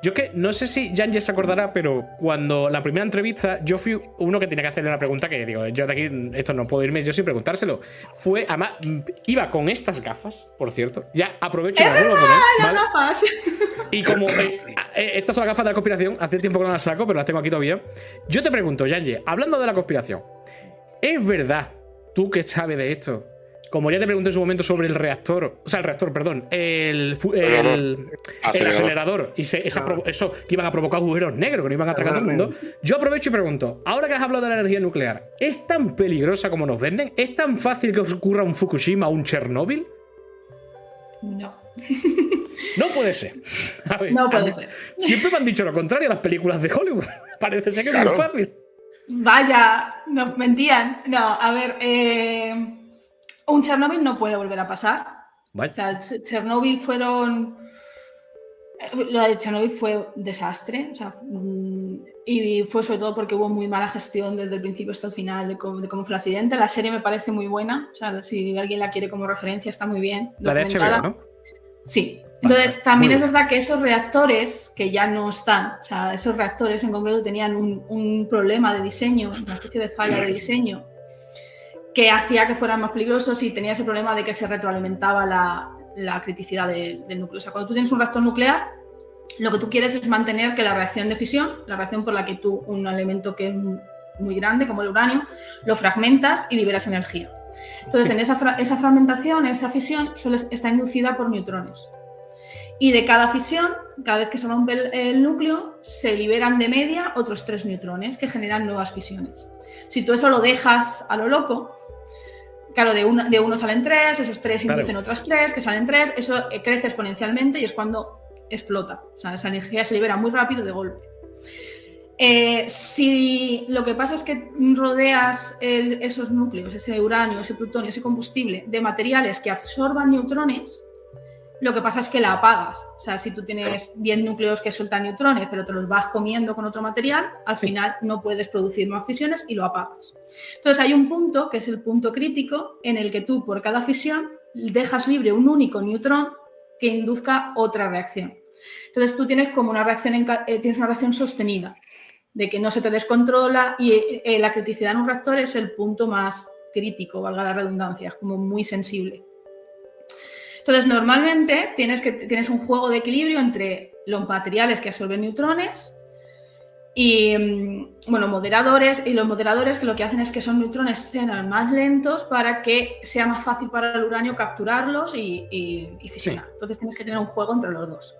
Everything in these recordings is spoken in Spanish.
Yo que no sé si Jan ya se acordará, pero cuando la primera entrevista, yo fui uno que tenía que hacerle una pregunta que digo, yo de aquí, esto no puedo irme yo sin preguntárselo. Fue, además, iba con estas gafas, por cierto. Ya aprovecho y me las vuelvo a poner. ¡Las gafas! Y como estas son las gafas de la conspiración, hace tiempo que no las saco, pero las tengo aquí todavía. Yo te pregunto, Yanje, hablando de la conspiración, ¿es verdad, tú que sabes de esto, como ya te pregunté en su momento sobre el reactor, o sea, el reactor, perdón, el acelerador, y eso que iban a provocar agujeros negros, que no iban a atracar a todo el mundo? Yo aprovecho y pregunto, ahora que has hablado de la energía nuclear, ¿es tan peligrosa como nos venden? ¿Es tan fácil que ocurra un Fukushima o un Chernóbil? No. No puede ser. A ver, no puede ser. Siempre me han dicho lo contrario a las películas de Hollywood. Parece ser que es muy fácil. Vaya, nos mentían. No, a ver, un Chernóbil no puede volver a pasar. Vaya. O sea, Chernóbil lo de Chernóbil fue un desastre. O sea, y fue sobre todo porque hubo muy mala gestión desde el principio hasta el final de cómo fue el accidente. La serie me parece muy buena. O sea, si alguien la quiere como referencia, está muy bien. La de HBO, ¿no? Sí. Entonces, también es verdad que esos reactores que ya no están, o sea, esos reactores en concreto tenían un problema de diseño, una especie de falla de diseño, que hacía que fueran más peligrosos y tenía ese problema de que se retroalimentaba la criticidad del núcleo. O sea, cuando tú tienes un reactor nuclear, lo que tú quieres es mantener que la reacción de fisión, la reacción por la que tú, un elemento que es muy grande, como el uranio, lo fragmentas y liberas energía. Entonces, en esa fragmentación, esa fisión, solo está inducida por neutrones. Y de cada fisión, cada vez que se rompe el núcleo, se liberan de media otros 3 neutrones que generan nuevas fisiones. Si tú eso lo dejas a lo loco, claro, de uno salen 3, esos 3 inducen otras 3, que salen 3, eso crece exponencialmente y es cuando explota. O sea, esa energía se libera muy rápido de golpe. Si lo que pasa es que rodeas esos núcleos, ese uranio, ese plutonio, ese combustible, de materiales que absorban neutrones, lo que pasa es que la apagas. O sea, si tú tienes 10 núcleos que sueltan neutrones, pero te los vas comiendo con otro material, al final no puedes producir más fisiones y lo apagas. Entonces hay un punto, que es el punto crítico, en el que tú por cada fisión dejas libre un único neutrón que induzca otra reacción. Entonces tú tienes como una reacción sostenida, de que no se te descontrola, y la criticidad en un reactor es el punto más crítico, valga la redundancia, es como muy sensible. Entonces, normalmente tienes un juego de equilibrio entre los materiales que absorben neutrones y, moderadores, y los moderadores que lo que hacen es que son neutrones sean más lentos para que sea más fácil para el uranio capturarlos y fisionar. Sí. Entonces, tienes que tener un juego entre los dos.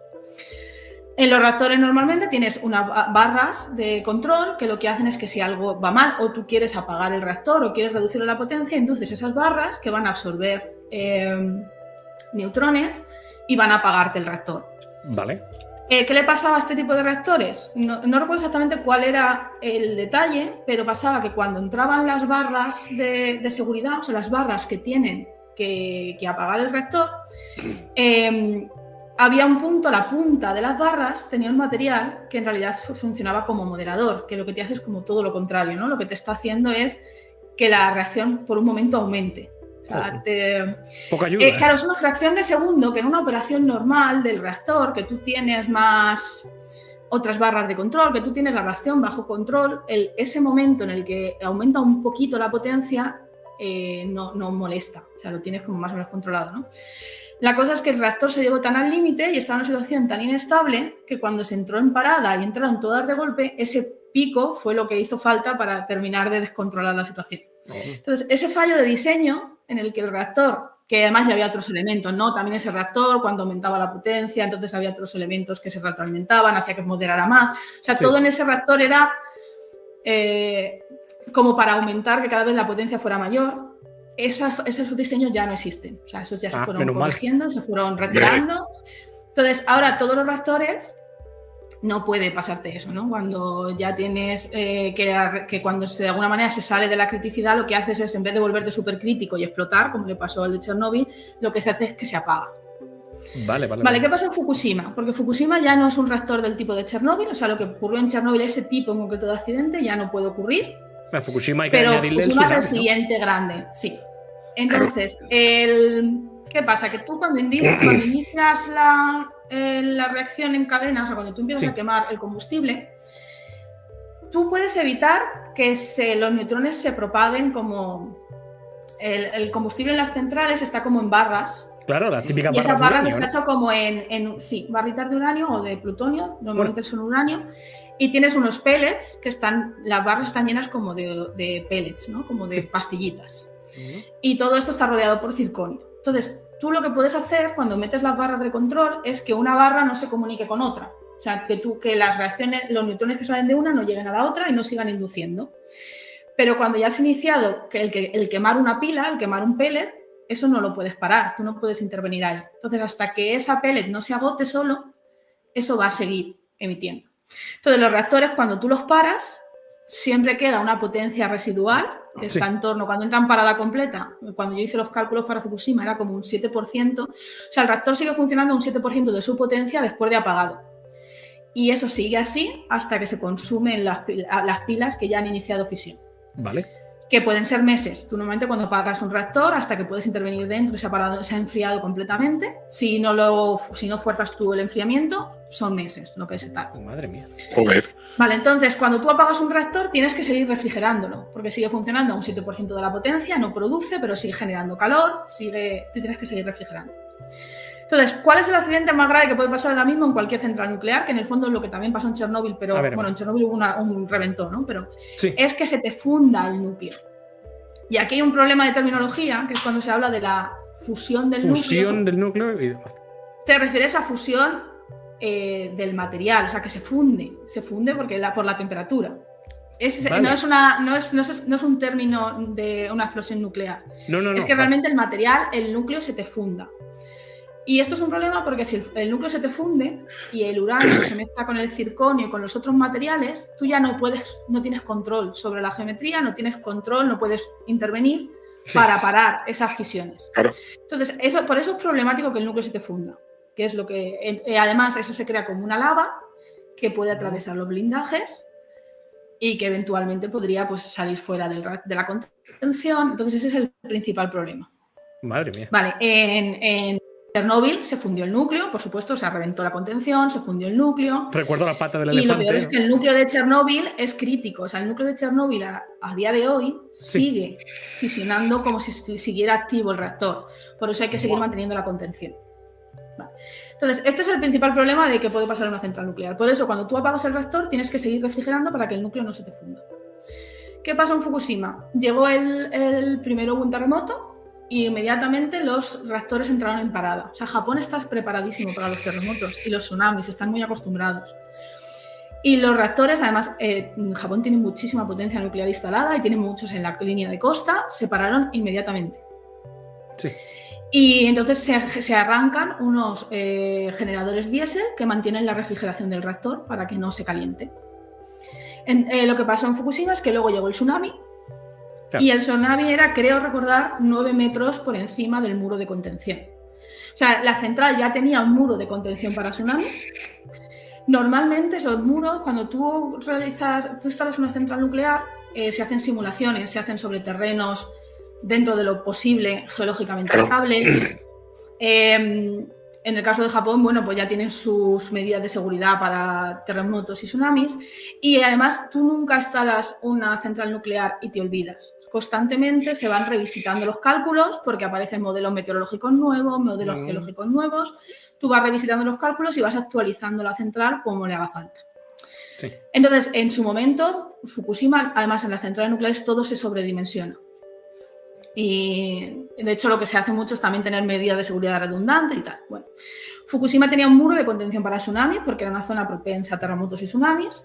En los reactores normalmente tienes unas barras de control que lo que hacen es que si algo va mal o tú quieres apagar el reactor o quieres reducir la potencia, entonces esas barras que van a absorber neutrones y van a apagarte el reactor. Vale. ¿Qué le pasaba a este tipo de reactores? No recuerdo exactamente cuál era el detalle, pero pasaba que cuando entraban las barras de seguridad, o sea, las barras que tienen que apagar el reactor, había un punto, la punta de las barras tenía un material que en realidad funcionaba como moderador, que lo que te hace es como todo lo contrario, ¿no? Lo que te está haciendo es que la reacción por un momento aumente. O sea, poca ayuda. Claro, es una fracción de segundo que en una operación normal del reactor, que tú tienes más otras barras de control, que tú tienes la reacción bajo control, ese momento en el que aumenta un poquito la potencia no molesta. O sea, lo tienes como más o menos controlado, ¿no? La cosa es que el reactor se llevó tan al límite y estaba en una situación tan inestable que cuando se entró en parada y entraron todas de golpe, ese pico fue lo que hizo falta para terminar de descontrolar la situación. Entonces, ese fallo de diseño en el que el reactor, que además ya había otros elementos, ¿no? También ese reactor, cuando aumentaba la potencia, entonces había otros elementos que se retroalimentaban, hacía que moderara más. O sea, todo en ese reactor era como para aumentar que cada vez la potencia fuera mayor. Esos diseños ya no existen. O sea, esos ya se fueron corrigiendo, se fueron retirando. Entonces, ahora todos los reactores no puede pasarte eso, ¿no? Cuando ya tienes que cuando de alguna manera se sale de la criticidad, lo que haces es, en vez de volverte supercrítico y explotar, como le pasó al de Chernóbil, lo que se hace es que se apaga. Vale, ¿qué pasa en Fukushima? Porque Fukushima ya no es un reactor del tipo de Chernóbil, o sea, lo que ocurrió en Chernóbil, ese tipo en concreto de accidente, ya no puede ocurrir. A Fukushima hay que pero añadirle Fukushima el es el siguiente grande, sí. Entonces, ¿qué pasa? Que tú cuando inicias la reacción en cadena, o sea, cuando tú empiezas a quemar el combustible, tú puedes evitar que los neutrones se propaguen como... El combustible en las centrales está como en barras. Claro, las típicas barras. Y esas barras están hechas como sí, barritas de uranio o de plutonio, normalmente son uranio, y tienes unos pellets que las barras están llenas como de pellets, ¿no? Como de pastillitas. Y todo esto está rodeado por circonio. Entonces, tú lo que puedes hacer cuando metes las barras de control es que una barra no se comunique con otra. O sea, que las reacciones, los neutrones que salen de una no lleguen a la otra y no sigan induciendo. Pero cuando ya has iniciado el quemar una pila, el quemar un pellet, eso no lo puedes parar, tú no puedes intervenir ahí. Entonces, hasta que esa pellet no se agote solo, eso va a seguir emitiendo. Entonces, los reactores, cuando tú los paras, siempre queda una potencia residual, que está en torno, cuando entra en parada completa, cuando yo hice los cálculos para Fukushima, era como un 7%. O sea, el reactor sigue funcionando un 7% de su potencia después de apagado. Y eso sigue así hasta que se consumen las pilas que ya han iniciado fisión. Vale. Que pueden ser meses. Tú normalmente cuando apagas un reactor, hasta que puedes intervenir dentro, se ha enfriado completamente. Si no fuerzas tú el enfriamiento, son meses lo que se tarda. Madre mía. Joder. Vale, entonces cuando tú apagas un reactor tienes que seguir refrigerándolo, porque sigue funcionando a un 7% de la potencia, no produce, pero sigue generando calor, tú tienes que seguir refrigerando. Entonces, ¿cuál es el accidente más grave que puede pasar ahora mismo en cualquier central nuclear? Que en el fondo es lo que también pasó en Chernóbil, pero bueno, en Chernóbil hubo un reventón, ¿no? Pero es que se te funda el núcleo. Y aquí hay un problema de terminología, que es cuando se habla de la fusión del núcleo. Fusión del núcleo y... Te refieres a fusión del material, o sea, que se funde porque por la temperatura. Vale. No es un término de una explosión nuclear. No, es que realmente el material, el núcleo se te funda. Y esto es un problema porque si el núcleo se te funde y el uranio se mezcla con el circonio y con los otros materiales, tú ya no tienes control sobre la geometría, no tienes control, no puedes intervenir para parar esas fisiones. Claro. Entonces, por eso es problemático que el núcleo se te funda, que es lo que... además, eso se crea como una lava que puede atravesar los blindajes y que eventualmente podría salir fuera de la contención. Entonces, ese es el principal problema. Madre mía. Vale, en Chernóbil se fundió el núcleo, por supuesto, se reventó la contención, se fundió el núcleo. Recuerdo la pata del elefante. Y lo peor es que el núcleo de Chernóbil es crítico. O sea, el núcleo de Chernóbil a día de hoy sigue fisionando como si siguiera activo el reactor. Por eso hay que seguir manteniendo la contención. Vale. Entonces, este es el principal problema de que puede pasar en una central nuclear. Por eso, cuando tú apagas el reactor, tienes que seguir refrigerando para que el núcleo no se te funda. ¿Qué pasó en Fukushima? Llegó primero hubo un terremoto, y inmediatamente los reactores entraron en parada. O sea, Japón está preparadísimo para los terremotos y los tsunamis, están muy acostumbrados. Y los reactores, además, Japón tiene muchísima potencia nuclear instalada y tiene muchos en la línea de costa, se pararon inmediatamente. Sí. Y entonces se arrancan unos generadores diésel que mantienen la refrigeración del reactor para que no se caliente. Lo que pasó en Fukushima es que luego llegó el tsunami. Claro. Y el tsunami era, creo recordar, 9 metros por encima del muro de contención. O sea, la central ya tenía un muro de contención para tsunamis. Normalmente esos muros, cuando tú instalas una central nuclear, se hacen simulaciones, se hacen sobre terrenos dentro de lo posible geológicamente estables. En el caso de Japón, bueno, pues ya tienen sus medidas de seguridad para terremotos y tsunamis. Y además, tú nunca instalas una central nuclear y te olvidas. Constantemente se van revisitando los cálculos porque aparecen modelos meteorológicos nuevos, modelos geológicos nuevos. Tú vas revisitando los cálculos y vas actualizando la central como le haga falta. Sí. Entonces, en su momento, Fukushima, además en las centrales nucleares, todo se sobredimensiona. Y de hecho lo que se hace mucho es también tener medidas de seguridad redundantes y tal. Bueno, Fukushima tenía un muro de contención para tsunamis porque era una zona propensa a terremotos y tsunamis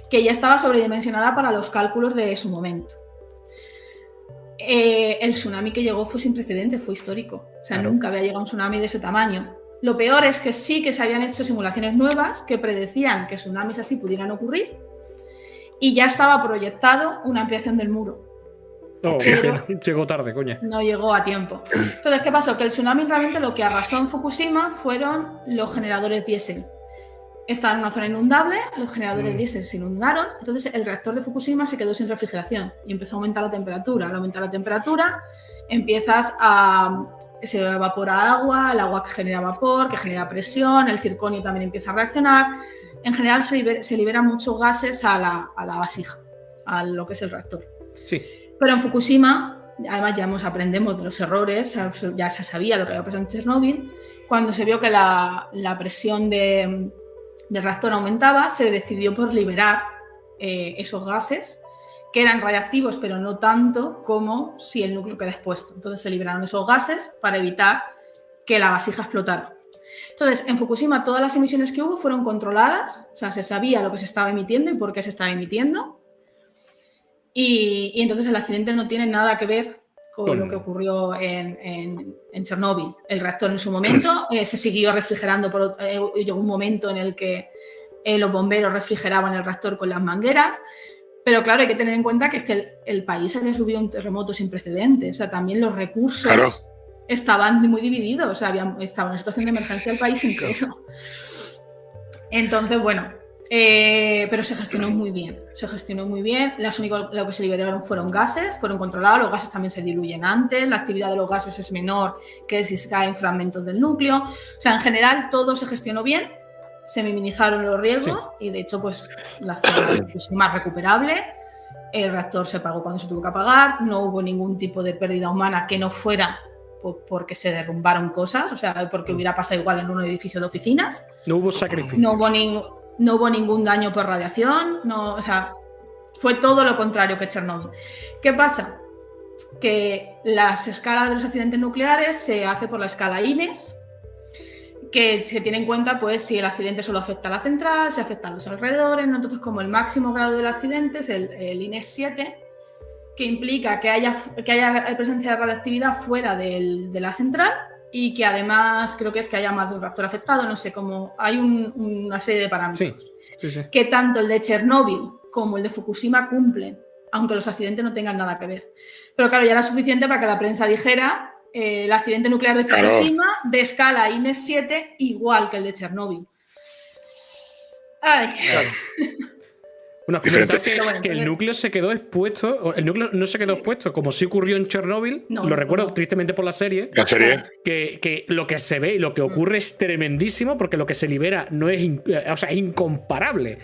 que ya estaba sobredimensionada para los cálculos de su momento. El tsunami que llegó fue sin precedentes, fue histórico. O sea, nunca había llegado un tsunami de ese tamaño. Lo peor es que sí que se habían hecho simulaciones nuevas que predecían que tsunamis así pudieran ocurrir y ya estaba proyectado una ampliación del muro. Oh, llegó tarde, coña. No llegó a tiempo. Entonces, ¿qué pasó? Que el tsunami realmente lo que arrasó en Fukushima fueron los generadores diésel. estaba en una zona inundable, los generadores diésel se inundaron, entonces el reactor de Fukushima se quedó sin refrigeración y empezó a aumentar la temperatura. Al aumentar la temperatura, se evapora agua, el agua que genera vapor, que genera presión, el circonio también empieza a reaccionar. En general se libera muchos gases a la vasija, a lo que es el reactor. Sí. Pero en Fukushima, además ya aprendemos de los errores, ya se sabía lo que había pasado en Chernóbil. Cuando se vio que la presión del reactor aumentaba, se decidió por liberar esos gases, que eran radiactivos, pero no tanto como si el núcleo queda expuesto. Entonces se liberaron esos gases para evitar que la vasija explotara. Entonces, en Fukushima todas las emisiones que hubo fueron controladas, o sea, se sabía lo que se estaba emitiendo y por qué se estaba emitiendo. Y entonces el accidente no tiene nada que ver con lo que ocurrió en Chernóbil. El reactor en su momento se siguió refrigerando, llegó un momento en el que los bomberos refrigeraban el reactor con las mangueras, pero claro, hay que tener en cuenta que es que el país había subido un terremoto sin precedentes, o sea, también los recursos estaban muy divididos, o sea, estaba en una situación de emergencia el país entero. Entonces, bueno, pero se gestionó muy bien, lo que se liberaron fueron gases, fueron controlados, los gases también se diluyen antes, la actividad de los gases es menor que si se caen fragmentos del núcleo, o sea, en general todo se gestionó bien, se minimizaron los riesgos y de hecho pues la zona es más recuperable, el reactor se apagó cuando se tuvo que apagar, no hubo ningún tipo de pérdida humana que no fuera porque se derrumbaron cosas, o sea, porque hubiera pasado igual en un edificio de oficinas. No hubo sacrificios. No hubo ningún daño por radiación, o sea, fue todo lo contrario que Chernóbil. ¿Qué pasa? Que las escalas de los accidentes nucleares se hace por la escala INES, que se tiene en cuenta pues si el accidente solo afecta a la central, si afecta a los alrededores, ¿no? Entonces como el máximo grado del accidente es el INES 7, que implica que haya presencia de radiactividad fuera de la central y que además creo que es que haya más de un reactor afectado, no sé cómo, hay una serie de parámetros que tanto el de Chernóbil como el de Fukushima cumplen, aunque los accidentes no tengan nada que ver. Pero claro, ya era suficiente para que la prensa dijera el accidente nuclear de Fukushima de escala INES 7 igual que el de Chernóbil. Ay. Claro. Bueno, que el núcleo se quedó expuesto. El núcleo no se quedó expuesto, como sí ocurrió en Chernóbil. Lo recuerdo tristemente por la serie. Que lo que se ve y lo que ocurre es tremendísimo, porque lo que se libera no es, es incomparable.